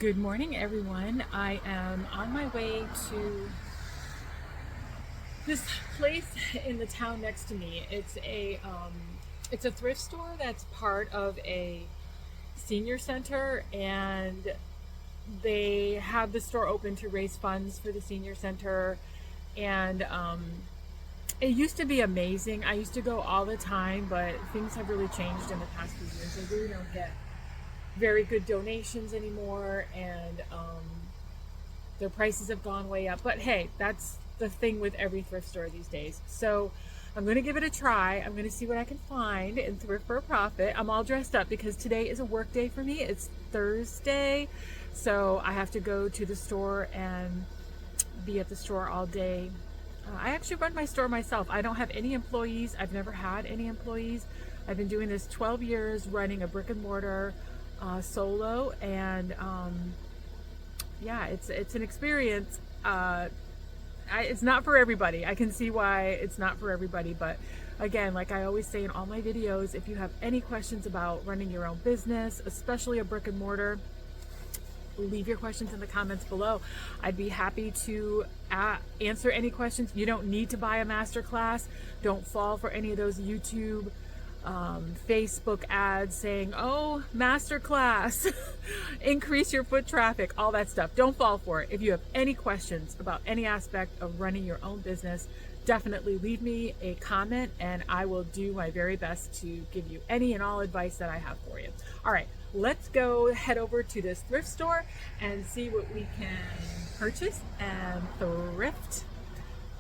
Good morning, everyone. I am on my way to this place in the town next to me. It's a thrift store that's part of a senior center, and they have the store open to raise funds for the senior center. And it used to be amazing. I used to go all the time, but things have really changed in the past few years. I really don't get very good donations anymore, and their prices have gone way up. But hey, that's the thing with every thrift store these days. So I'm going to give it a try. I'm going to see what I can find in Thrift for a Profit. I'm all dressed up because today is a work day for me. It's Thursday, so I have to go to the store and be at the store all day. I actually run my store myself. I don't have any employees. I've never had any employees. I've been doing this 12 years, running a brick and mortar solo, and yeah, it's an experience. It's not for everybody. I can see why it's not for everybody, but again, like I always say in all my videos, if you have any questions about running your own business, especially a brick and mortar, leave your questions in the comments below. I'd be happy to answer any questions. You don't need to buy a masterclass. Don't fall for any of those YouTube Facebook ads saying, oh, masterclass, increase your foot traffic, all that stuff. Don't fall for it. If you have any questions about any aspect of running your own business, definitely leave me a comment and I will do my very best to give you any and all advice that I have for you. All right, let's go head over to this thrift store and see what we can purchase and thrift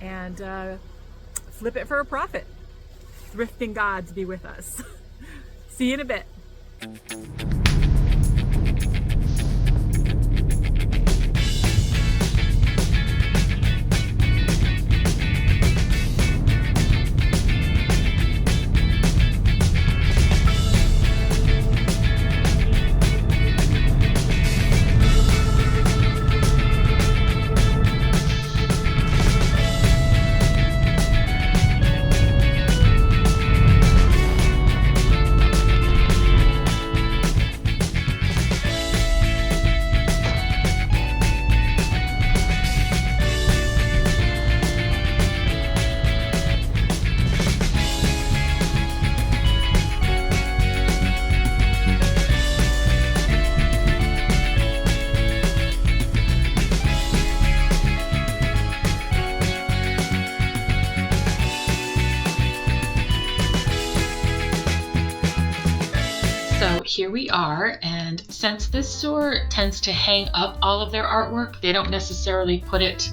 and flip it for a profit. Thrifting gods be with us. See you in a bit. So here we are, and since this store tends to hang up all of their artwork, they don't necessarily put it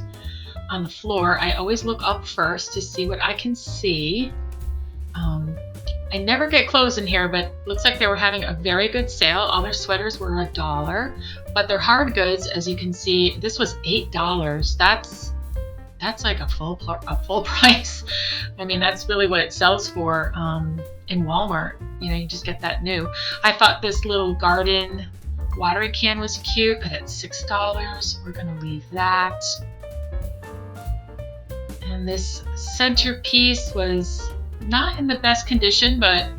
on the floor. I always look up first to see what I can see. I never get clothes in here, but looks like they were having a very good sale. All their sweaters were $1, but their hard goods, as you can see, this was $8. That's like a full price. I mean, that's really what it sells for in Walmart. You know, you just get that new. I thought this little garden watering can was cute, but it's $6. We're gonna leave that. And this centerpiece was not in the best condition, but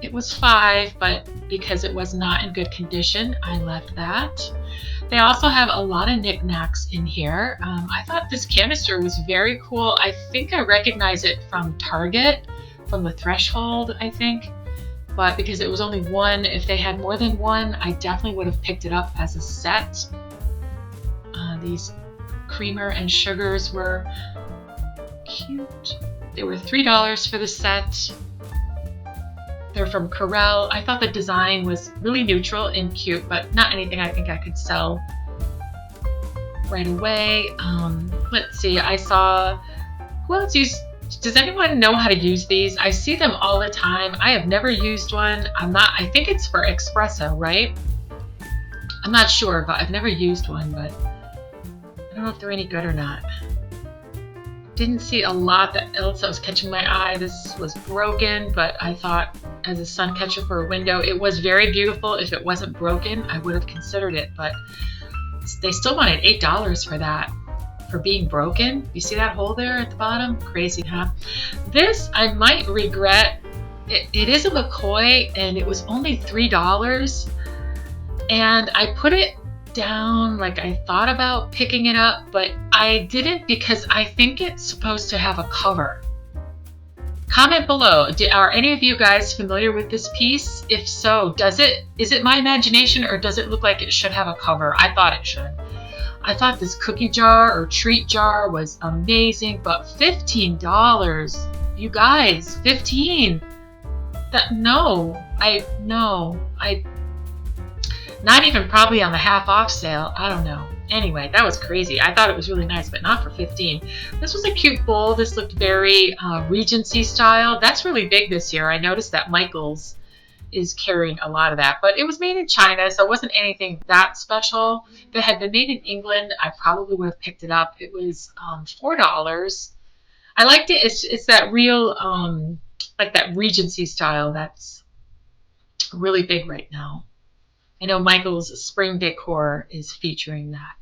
it was $5, but because it was not in good condition, I left that. They also have a lot of knickknacks in here. I thought this canister was very cool. I think I recognize it from Target, from the Threshold, I think. But because it was only one, if they had more than one, I definitely would have picked it up as a set. These creamer and sugars were cute. They were $3 for the set. They're from Corel. I thought the design was really neutral and cute, but not anything I think I could sell right away. Let's see, I saw, who else used, does anyone know how to use these? I see them all the time. I have never used one. I think it's for espresso, right? I'm not sure, but I've never used one, but I don't know if they're any good or not. Didn't see a lot else that was catching my eye. This was broken, but I thought as a sun catcher for a window, it was very beautiful. If it wasn't broken, I would have considered it, but they still wanted $8 for that, for being broken. You see that hole there at the bottom? Crazy, huh? This I might regret. It is a McCoy, and it was only $3, and I put it down. Like, I thought about picking it up, but I didn't because I think it's supposed to have a cover. Comment below. Are any of you guys familiar with this piece? If so, is it my imagination, or does it look like it should have a cover? I thought it should. I thought this cookie jar or treat jar was amazing, but $15. You guys, 15. Not even probably on the half off sale. I don't know. Anyway, that was crazy. I thought it was really nice, but not for 15. This was a cute bowl. This looked very Regency style. That's really big this year. I noticed that Michael's is carrying a lot of that, but it was made in China, so it wasn't anything that special. If it had been made in England, I probably would have picked it up. It was $4. I liked it. It's that real, like that Regency style that's really big right now. I know Michael's spring decor is featuring that.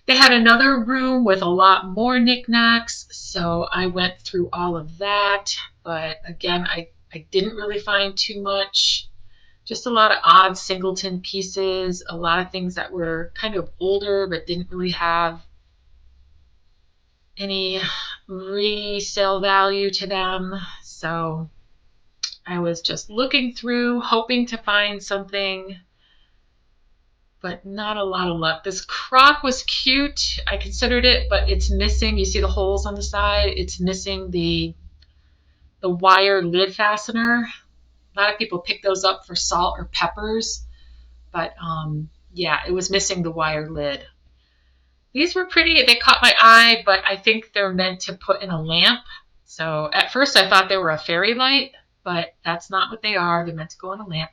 They had another room with a lot more knickknacks, so I went through all of that. But again, I didn't really find too much. Just a lot of odd singleton pieces, a lot of things that were kind of older but didn't really have any resale value to them. So I was just looking through, hoping to find something, but not a lot of luck. This crock was cute. I considered it, but it's missing. You see the holes on the side? It's missing the wire lid fastener. A lot of people pick those up for salt or peppers, but yeah, it was missing the wire lid. These were pretty. They caught my eye, but I think they're meant to put in a lamp. So at first I thought they were a fairy light, but that's not what they are. They're meant to go in a lamp.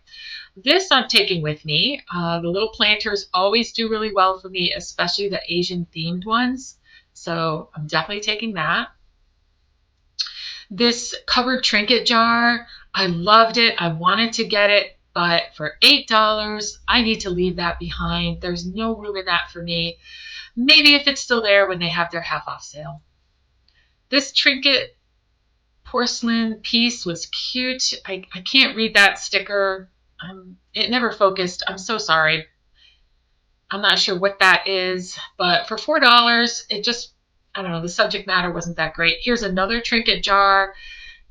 This I'm taking with me. The little planters always do really well for me, especially the Asian themed ones. So I'm definitely taking that. This covered trinket jar, I loved it. I wanted to get it, but for $8, I need to leave that behind. There's no room in that for me. Maybe if it's still there when they have their half off sale. This trinket porcelain piece was cute. I can't read that sticker. It never focused. I'm so sorry. I'm not sure what that is, but for $4, it just, I don't know, the subject matter wasn't that great. Here's another trinket jar,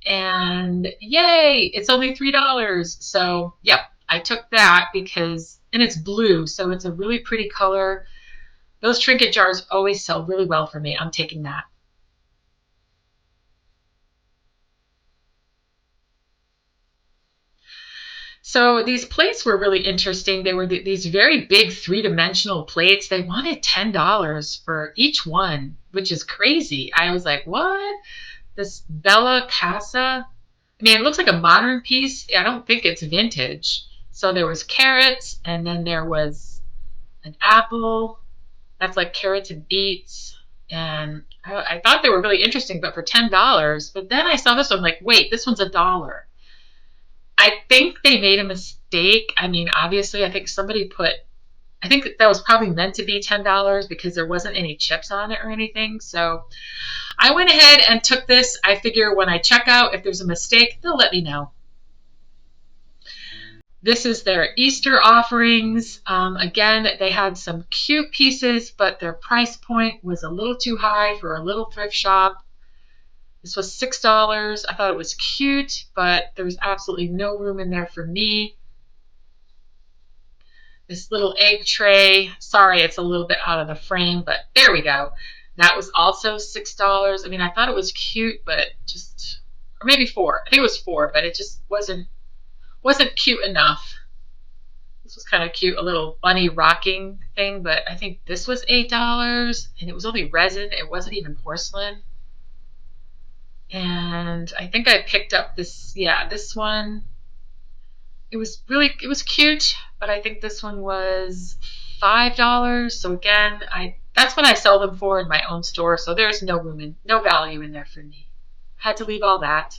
and yay, it's only $3. So, yep, I took that because, and it's blue, so it's a really pretty color. Those trinket jars always sell really well for me. I'm taking that. So these plates were really interesting. They were these very big three-dimensional plates. They wanted $10 for each one, which is crazy. I was like, what? This Bella Casa? I mean, it looks like a modern piece. I don't think it's vintage. So there was carrots, and then there was an apple. That's like carrots and beets. And I thought they were really interesting, but for $10. But then I saw this one, like, wait, this one's $1. I think they made a mistake. I mean, obviously, I think that was probably meant to be $10 because there wasn't any chips on it or anything. So I went ahead and took this. I figure when I check out, if there's a mistake, they'll let me know. This is their Easter offerings. Again, they had some cute pieces, but their price point was a little too high for a little thrift shop. This was $6. I thought it was cute, but there's absolutely no room in there for me. This little egg tray, sorry, it's a little bit out of the frame, but there we go. That was also $6. I mean, I thought it was cute, but just, or maybe $4. I think it was $4, but it just wasn't cute enough. This was kind of cute, a little bunny rocking thing, but I think this was $8, and it was only resin. It wasn't even porcelain. And I think I picked up this, yeah, this one. It was cute, but I think this one was $5. So again, that's what I sell them for in my own store. So there's no value in there for me. Had to leave all that.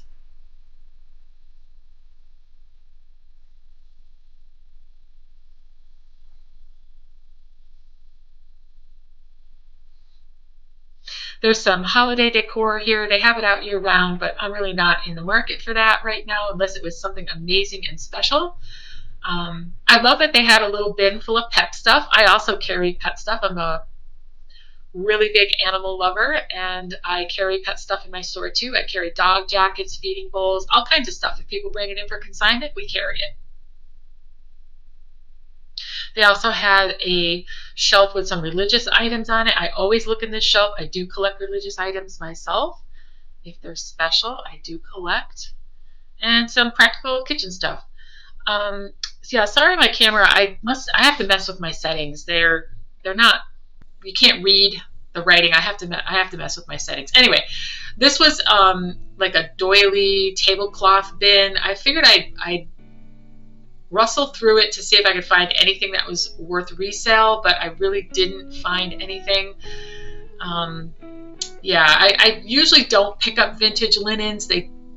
There's some holiday decor here. They have it out year round, but I'm really not in the market for that right now unless it was something amazing and special. I love that they had a little bin full of pet stuff. I also carry pet stuff. I'm a really big animal lover, and I carry pet stuff in my store too. I carry dog jackets, feeding bowls, all kinds of stuff. If people bring it in for consignment, we carry it. They also had a shelf with some religious items on it. I always look in this shelf. I do collect religious items myself. If they're special, I do collect. And some practical kitchen stuff. So yeah, sorry my camera. I have to mess with my settings. They're not, you can't read the writing. I have to mess with my settings. Anyway, this was like a doily tablecloth bin. I figured I'd rustle through it to see if I could find anything that was worth resale, but I really didn't find anything. Yeah, I usually don't pick up vintage linens.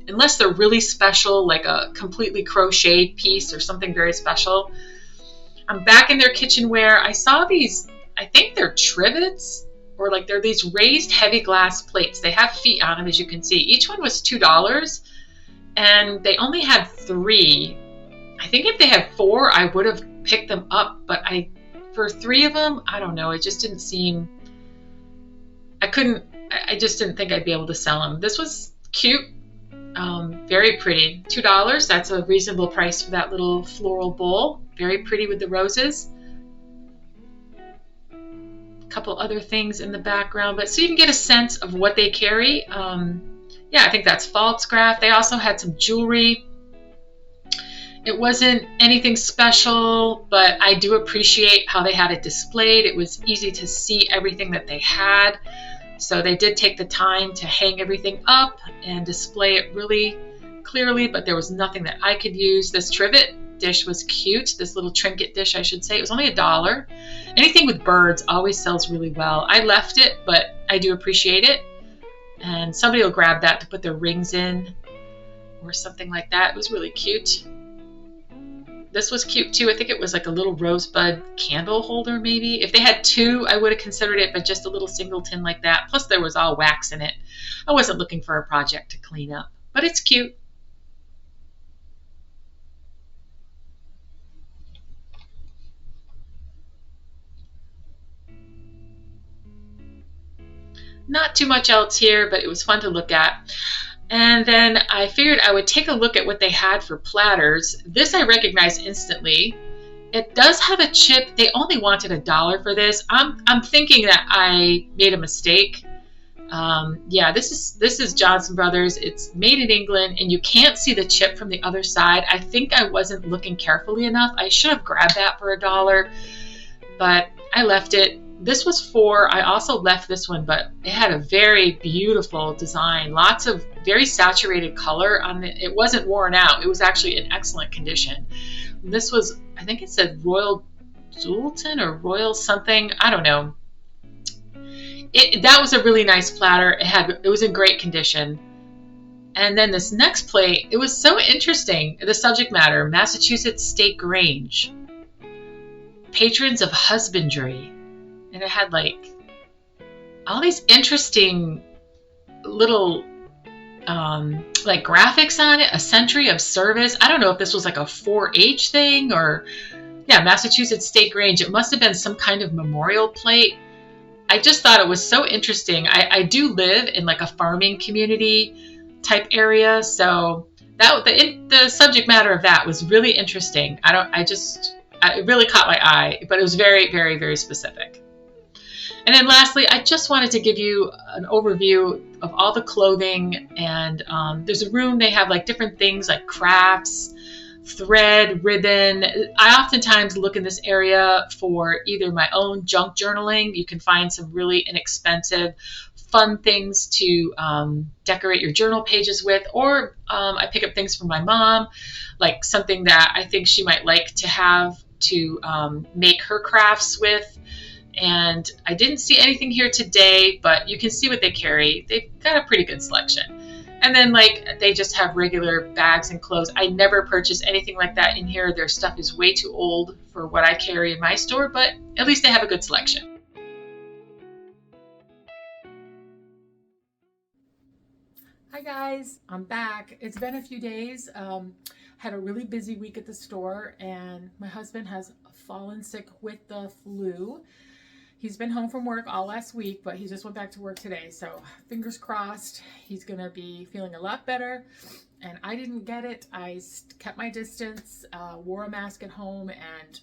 Unless they're really special, like a completely crocheted piece or something very special. I'm back in their kitchenware. I saw these, I think they're trivets, or like they're these raised heavy glass plates. They have feet on them, as you can see. Each one was $2, and they only had 3. I think if they had 4, I would have picked them up, but for 3 of them, I don't know. It just didn't seem, I just didn't think I'd be able to sell them. This was cute. Very pretty. $2, that's a reasonable price for that little floral bowl. Very pretty with the roses. A couple other things in the background, but so you can get a sense of what they carry. Yeah, I think that's false-craft. They also had some jewelry. It wasn't anything special, but I do appreciate how they had it displayed. It was easy to see everything that they had. So they did take the time to hang everything up and display it really clearly, but there was nothing that I could use. This trivet dish was cute. This little trinket dish, I should say. It was only $1. Anything with birds always sells really well. I left it, but I do appreciate it. And somebody will grab that to put their rings in or something like that. It was really cute. This was cute too. I think it was like a little rosebud candle holder maybe. If they had 2, I would have considered it, but just a little singleton like that. Plus there was all wax in it. I wasn't looking for a project to clean up, but it's cute. Not too much else here, but it was fun to look at. And then I figured I would take a look at what they had for platters. This I recognized instantly. It does have a chip. They only wanted $1 for this. I'm thinking that I made a mistake. Yeah, this is Johnson Brothers. It's made in England, and you can't see the chip from the other side. I think I wasn't looking carefully enough. I should have grabbed that for $1, but I left it. This was 4. I also left this one, but it had a very beautiful design. Lots of very saturated color on it. It wasn't worn out. It was actually in excellent condition. This was, I think it said Royal Doulton or Royal something. I don't know. That was a really nice platter. It was in great condition. And then this next plate, it was so interesting. The subject matter, Massachusetts State Grange. Patrons of husbandry. And it had like all these interesting little like graphics on it, a century of service. I don't know if this was like a 4-H thing or, yeah, Massachusetts State Grange. It must have been some kind of memorial plate. I just thought it was so interesting. I do live in like a farming community type area, so the subject matter of that was really interesting. It really caught my eye, but it was very, very, very specific. And then lastly, I just wanted to give you an overview of all the clothing. And there's a room, they have like different things like crafts, thread, ribbon. I oftentimes look in this area for either my own junk journaling. You can find some really inexpensive, fun things to decorate your journal pages with. Or I pick up things from my mom, like something that I think she might like to have to make her crafts with. And I didn't see anything here today, but you can see what they carry. They've got a pretty good selection. And then like they just have regular bags and clothes. I never purchase anything like that in here. Their stuff is way too old for what I carry in my store, but at least they have a good selection. Hi guys, I'm back. It's been a few days. Had a really busy week at the store, and my husband has fallen sick with the flu. He's been home from work all last week, but he just went back to work today. So fingers crossed, he's gonna be feeling a lot better. And I didn't get it. I kept my distance, wore a mask at home, and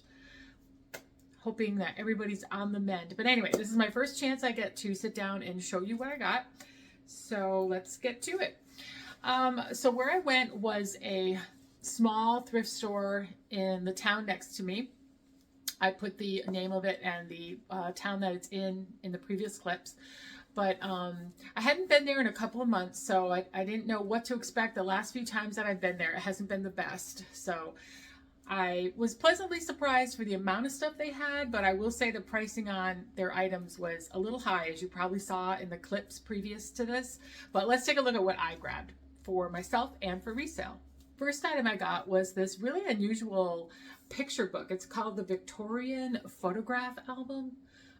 hoping that everybody's on the mend. But anyway, this is my first chance I get to sit down and show you what I got. So let's get to it. So where I went was a small thrift store in the town next to me. I put the name of it and the town that it's in the previous clips. But I hadn't been there in a couple of months, so I didn't know what to expect. The last few times that I've been there, it hasn't been the best. So I was pleasantly surprised for the amount of stuff they had, but I will say the pricing on their items was a little high, as you probably saw in the clips previous to this. But let's take a look at what I grabbed for myself and for resale. First item I got was this really unusual picture book. It's called the Victorian Photograph Album.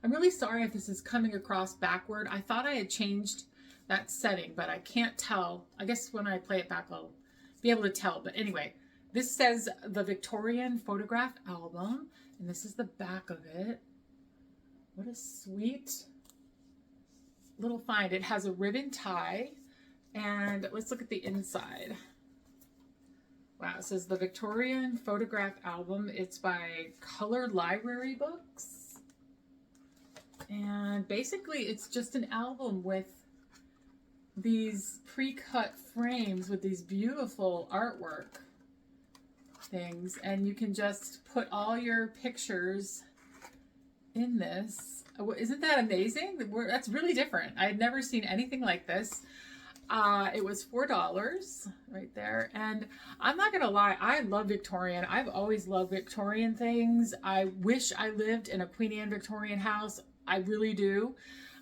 I'm really sorry if this is coming across backward. I thought I had changed that setting, but I can't tell. I guess when I play it back, I'll be able to tell. But anyway, this says the Victorian Photograph Album, and this is the back of it. What a sweet little find. It has a ribbon tie, and let's look at the inside. Wow, it says the Victorian Photograph Album. It's by Color Library Books. And basically it's just an album with these pre-cut frames with these beautiful artwork things, and you can just put all your pictures in this. Isn't that amazing? That's really different. I had never seen anything like this. It was $4 right there, and I'm not gonna lie, I love Victorian. I've always loved Victorian things. I wish I lived in a Queen Anne Victorian house. I really do.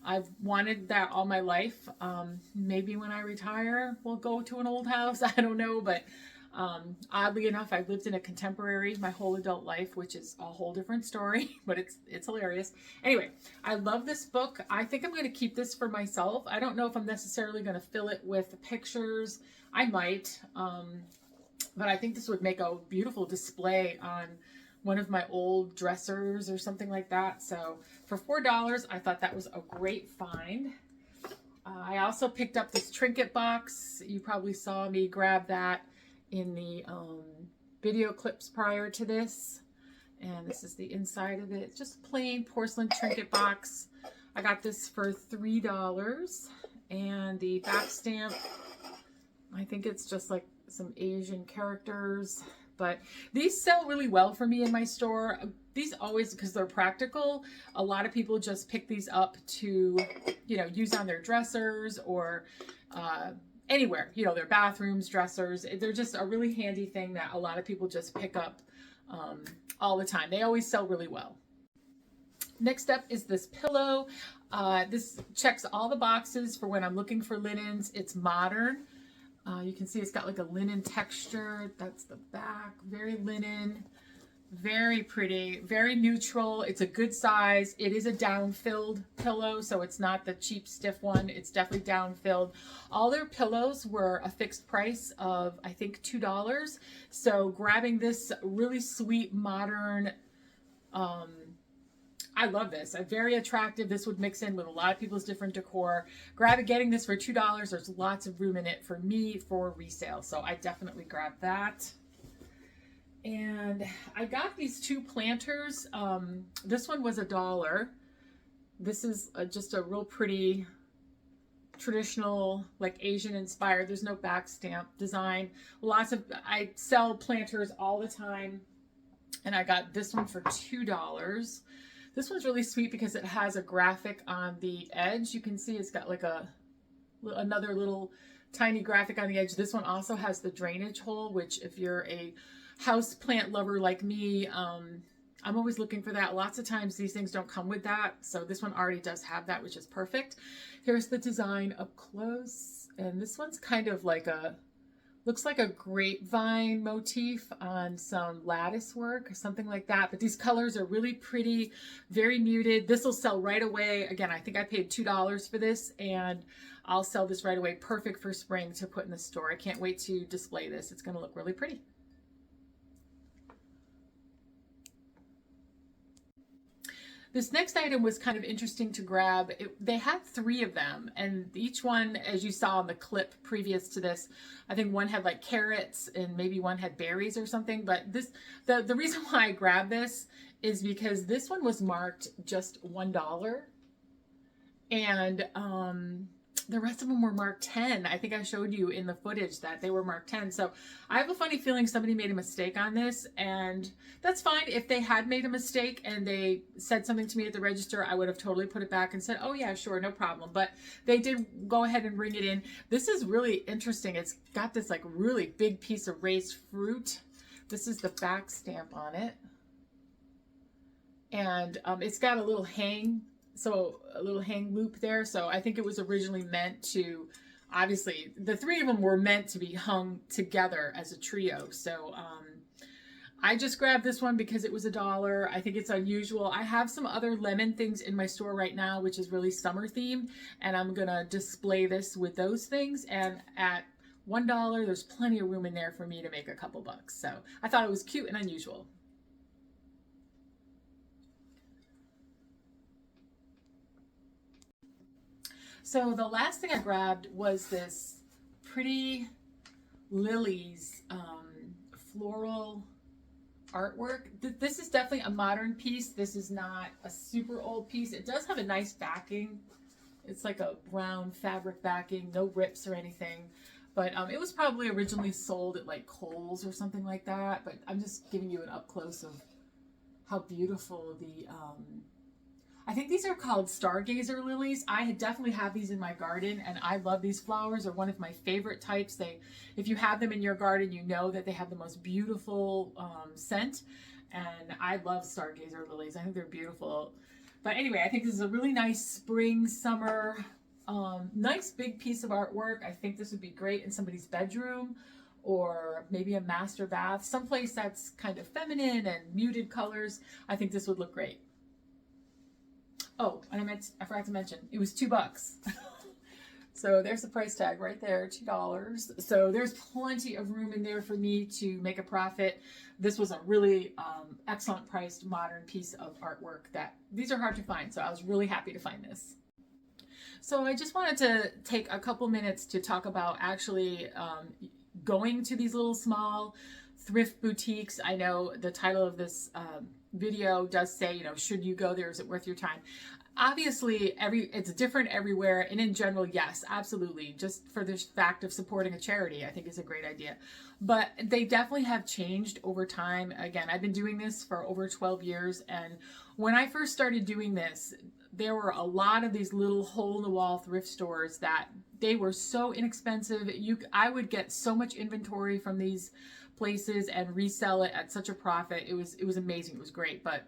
I've wanted that all my life. Maybe when I retire, we'll go to an old house. I don't know, but oddly enough, I've lived in a contemporary my whole adult life, which is a whole different story, but it's hilarious. Anyway, I love this book. I think I'm going to keep this for myself. I don't know if I'm necessarily going to fill it with pictures. I might, but I think this would make a beautiful display on one of my old dressers or something like that. So for $4, I thought that was a great find. I also picked up this trinket box. You probably saw me grab that in the video clips prior to this. And this is the inside of it. It's just plain porcelain trinket box. I got this for $3. And the back stamp, I think it's just like some Asian characters. But these sell really well for me in my store. These always, because they're practical, a lot of people just pick these up to, you know, use on their dressers or anywhere, you know, their bathrooms, dressers. They're just a really handy thing that a lot of people just pick up all the time. They always sell really well. Next up is this pillow. This checks all the boxes for when I'm looking for linens. It's modern. You can see it's got like a linen texture. That's the back. Very linen. Very pretty, very neutral. It's a good size. It is a down-filled pillow, so it's not the cheap stiff one. It's definitely down-filled. All their pillows were a fixed price of, I think, $2. So grabbing this really sweet, modern, I love this. Very attractive. This would mix in with a lot of people's different decor. Getting this for $2. There's lots of room in it for me for resale. So I definitely grabbed that. And I got these two planters. This one was $1. This is just a real pretty traditional, like Asian inspired. There's no back stamp design. I sell planters all the time. And I got this one for $2. This one's really sweet because it has a graphic on the edge. You can see it's got like another little tiny graphic on the edge. This one also has the drainage hole, which if you're a house plant lover like me, I'm always looking for that. Lots of times these things don't come with that. So this one already does have that, which is perfect. Here's the design up close. And this one's kind of like a Looks like a grapevine motif on some lattice work or something like that. But these colors are really pretty, very muted. This will sell right away. Again, I think I paid $2 for this, and I'll sell this right away. Perfect for spring to put in the store. I can't wait to display this. It's going to look really pretty. This next item was kind of interesting to grab. They had 3 of them, and each one, as you saw in the clip previous to this, I think one had like carrots and maybe one had berries or something. But the reason why I grabbed this is because this one was marked just $1, and the rest of them were marked 10. I think I showed you in the footage that they were marked 10. So I have a funny feeling somebody made a mistake on this, and that's fine. If they had made a mistake and they said something to me at the register, I would have totally put it back and said, oh yeah, sure, no problem. But they did go ahead and bring it in. This is really interesting. It's got this like really big piece of raised fruit. This is the back stamp on it. And it's got a little hang loop there. So I think it was originally meant to, obviously the 3 of them were meant to be hung together as a trio. So I just grabbed this one because it was $1. I think it's unusual. I have some other lemon things in my store right now, which is really summer themed, and I'm gonna display this with those things. And at $1, there's plenty of room in there for me to make a couple bucks. So I thought it was cute and unusual. So the last thing I grabbed was this pretty lilies floral artwork. This is definitely a modern piece. This is not a super old piece. It does have a nice backing. It's like a brown fabric backing, no rips or anything. But it was probably originally sold at like Kohl's or something like that. But I'm just giving you an up close of how beautiful the I think these are called stargazer lilies. I definitely have these in my garden, and I love these flowers. They're one of my favorite types. If you have them in your garden, you know that they have the most beautiful scent, and I love stargazer lilies. I think they're beautiful. But anyway, I think this is a really nice spring, summer, nice big piece of artwork. I think this would be great in somebody's bedroom, or maybe a master bath, someplace that's kind of feminine and muted colors. I think this would look great. Oh, and I forgot to mention, it was $2. So there's the price tag right there, $2. So there's plenty of room in there for me to make a profit. This was a really excellent priced modern piece of artwork that these are hard to find. So I was really happy to find this. So I just wanted to take a couple minutes to talk about actually going to these little small thrift boutiques. I know the title of this video does say, you know, should you go there? Is it worth your time? Obviously, it's different everywhere, and in general, yes, absolutely. Just for the fact of supporting a charity, I think is a great idea. But they definitely have changed over time. Again, I've been doing this for over 12 years, and when I first started doing this, there were a lot of these little hole-in-the-wall thrift stores that they were so inexpensive. I would get so much inventory from these places and resell it at such a profit. It was amazing. It was great. But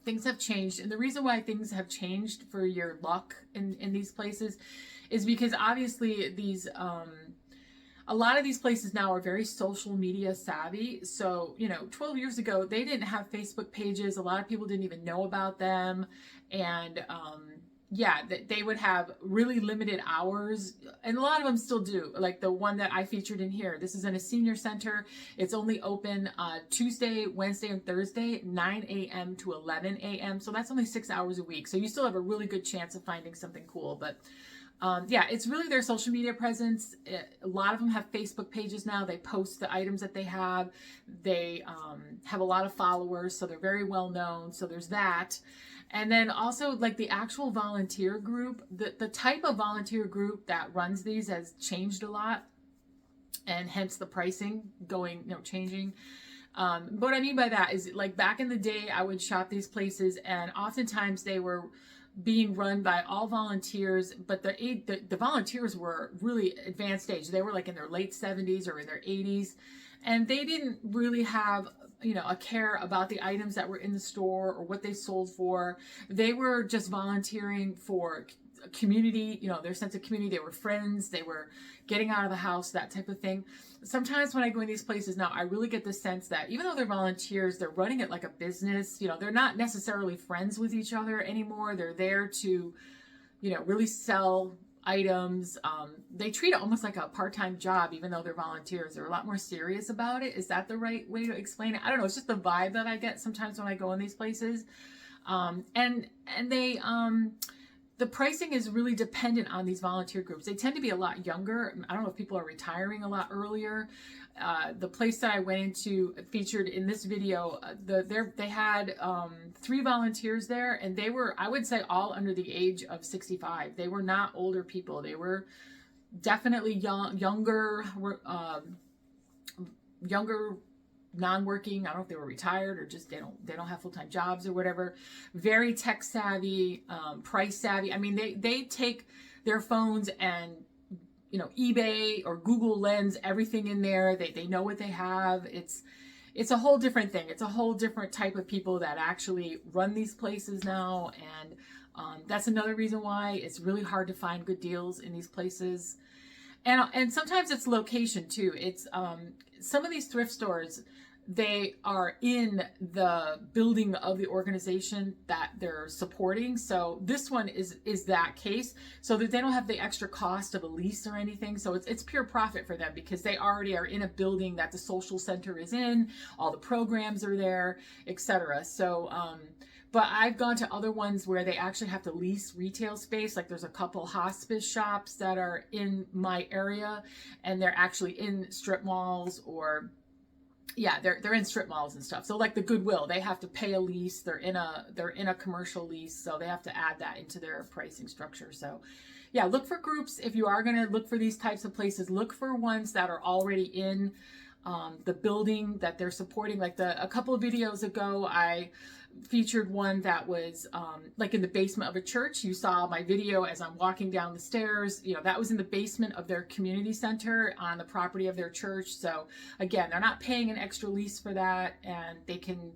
things have changed, and the reason why things have changed for your luck in these places is because obviously these a lot of these places now are very social media savvy. So, you know, 12 years ago, they didn't have Facebook pages. A lot of people didn't even know about them. And yeah, they would have really limited hours, and a lot of them still do. Like the one that I featured in here, this is in a senior center. It's only open Tuesday, Wednesday, and Thursday, 9 a.m. to 11 a.m. So that's only 6 hours a week. So you still have a really good chance of finding something cool. But yeah, it's really their social media presence. A lot of them have Facebook pages now. They post the items that they have. They have a lot of followers, so they're very well known. So there's that. And then also like the actual volunteer group, the type of volunteer group that runs these has changed a lot, and hence the pricing changing. But what I mean by that is, like, back in the day, I would shop these places, and oftentimes they were being run by all volunteers, but the volunteers were really advanced age. They were like in their late 70s or in their 80s, and they didn't really have, you know, a care about the items that were in the store or what they sold for. They were just volunteering for community, their sense of community. They were friends, they were getting out of the house, that type of thing. Sometimes when I go in these places now, I really get the sense that even though they're volunteers, they're running it like a business. They're not necessarily friends with each other anymore. They're there to, really sell items. They treat it almost like a part-time job, even though they're volunteers. They're a lot more serious about it. Is that the right way to explain it? I don't know. It's just the vibe that I get sometimes when I go in these places. And they, the pricing is really dependent on these volunteer groups. They tend to be a lot younger. I don't know if people are retiring a lot earlier. The place that I went into featured in this video, they had 3 volunteers there, and they were, I would say, all under the age of 65. They were not older people. They were definitely younger, non-working. I don't know if they were retired or just they don't have full-time jobs or whatever. Very tech savvy, price savvy. I mean, they take their phones and eBay or Google Lens everything in there. They know what they have. It's a whole different thing. It's a whole different type of people that actually run these places now, and that's another reason why it's really hard to find good deals in these places. And sometimes it's location too. It's some of these thrift stores, they are in the building of the organization that they're supporting. So this one is that case, so that they don't have the extra cost of a lease or anything. So it's pure profit for them because they already are in a building that the social center is in, all the programs are there, etc. So but I've gone to other ones where they actually have to lease retail space. Like there's a couple hospice shops that are in my area, and they're actually in strip malls, or they're in strip malls and stuff. So like the Goodwill, they have to pay a lease. They're in a commercial lease, so they have to add that into their pricing structure. So yeah, look for groups. If you are going to look for these types of places, look for ones that are already in the building that they're supporting. Like a couple of videos ago, I featured one that was like in the basement of a church. You saw my video as I'm walking down the stairs. That was in the basement of their community center on the property of their church. So again, they're not paying an extra lease for that, and they can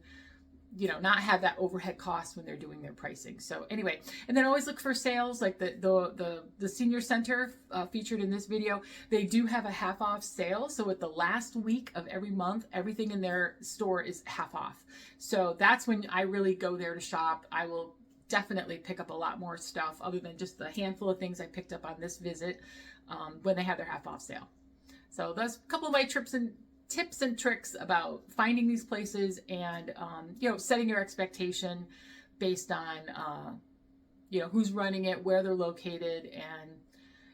not have that overhead cost when they're doing their pricing. So anyway, and then always look for sales. Like the senior center featured in this video, they do have a half off sale. So at the last week of every month, everything in their store is half off. So that's when I really go there to shop. I will definitely pick up a lot more stuff other than just the handful of things I picked up on this visit when they have their half off sale. So that's a couple of my tips and tricks about finding these places, and setting your expectation based on who's running it, where they're located, and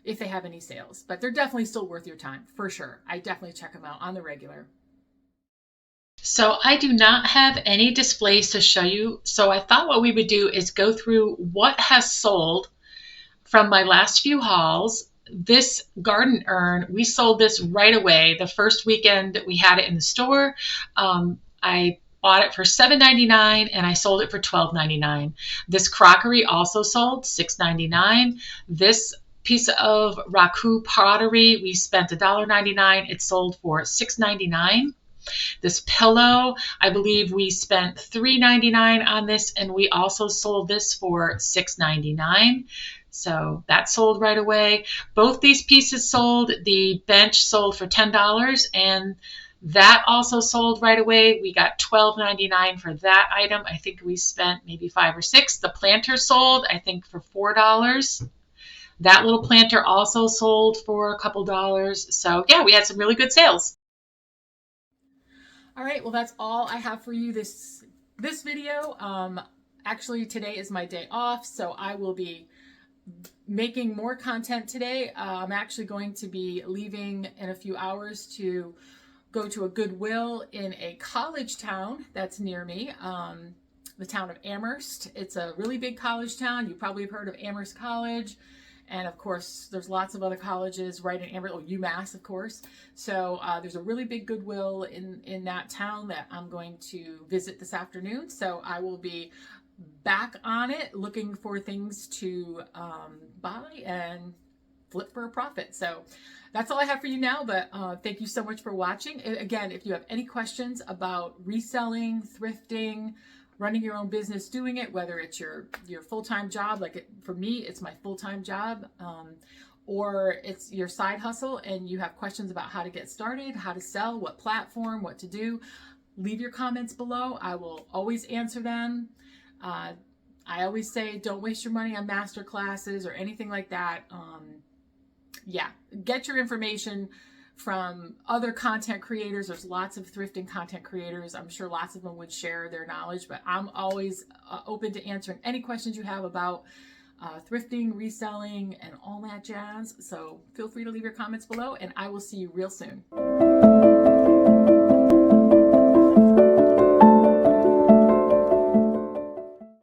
if they have any sales. But they're definitely still worth your time, for sure. I definitely check them out on the regular. So I do not have any displays to show you, so I thought what we would do is go through what has sold from my last few hauls. This garden urn, we sold this right away. The first weekend that we had it in the store, I bought it for $7.99 and I sold it for $12.99. This crockery also sold $6.99. This piece of raku pottery, we spent $1.99. It sold for $6.99. This pillow, I believe we spent $3.99 on this, and we also sold this for $6.99. So that sold right away. Both these pieces sold. The bench sold for $10, and that also sold right away. We got $12.99 for that item. I think we spent maybe $5 or $6. The planter sold, I think, for $4. That little planter also sold for a couple dollars. So yeah, we had some really good sales. All right, well, that's all I have for you this video. Actually, today is my day off, so I will be making more content today. I'm actually going to be leaving in a few hours to go to a Goodwill in a college town that's near me, the town of Amherst. It's a really big college town. You probably have heard of Amherst College. And of course, there's lots of other colleges right in Amherst, UMass, of course. So there's a really big Goodwill in that town that I'm going to visit this afternoon. So I will be back on it looking for things to buy and flip for a profit. So that's all I have for you now, but thank you so much for watching. Again, if you have any questions about reselling, thrifting, running your own business, doing it, whether it's your full-time job, like for me, it's my full-time job, or it's your side hustle and you have questions about how to get started, how to sell, what platform, what to do, leave your comments below. I will always answer them. I always say, don't waste your money on master classes or anything like that. Yeah, get your information from other content creators. There's lots of thrifting content creators. I'm sure lots of them would share their knowledge, but I'm always open to answering any questions you have about thrifting, reselling, and all that jazz. So feel free to leave your comments below, and I will see you real soon.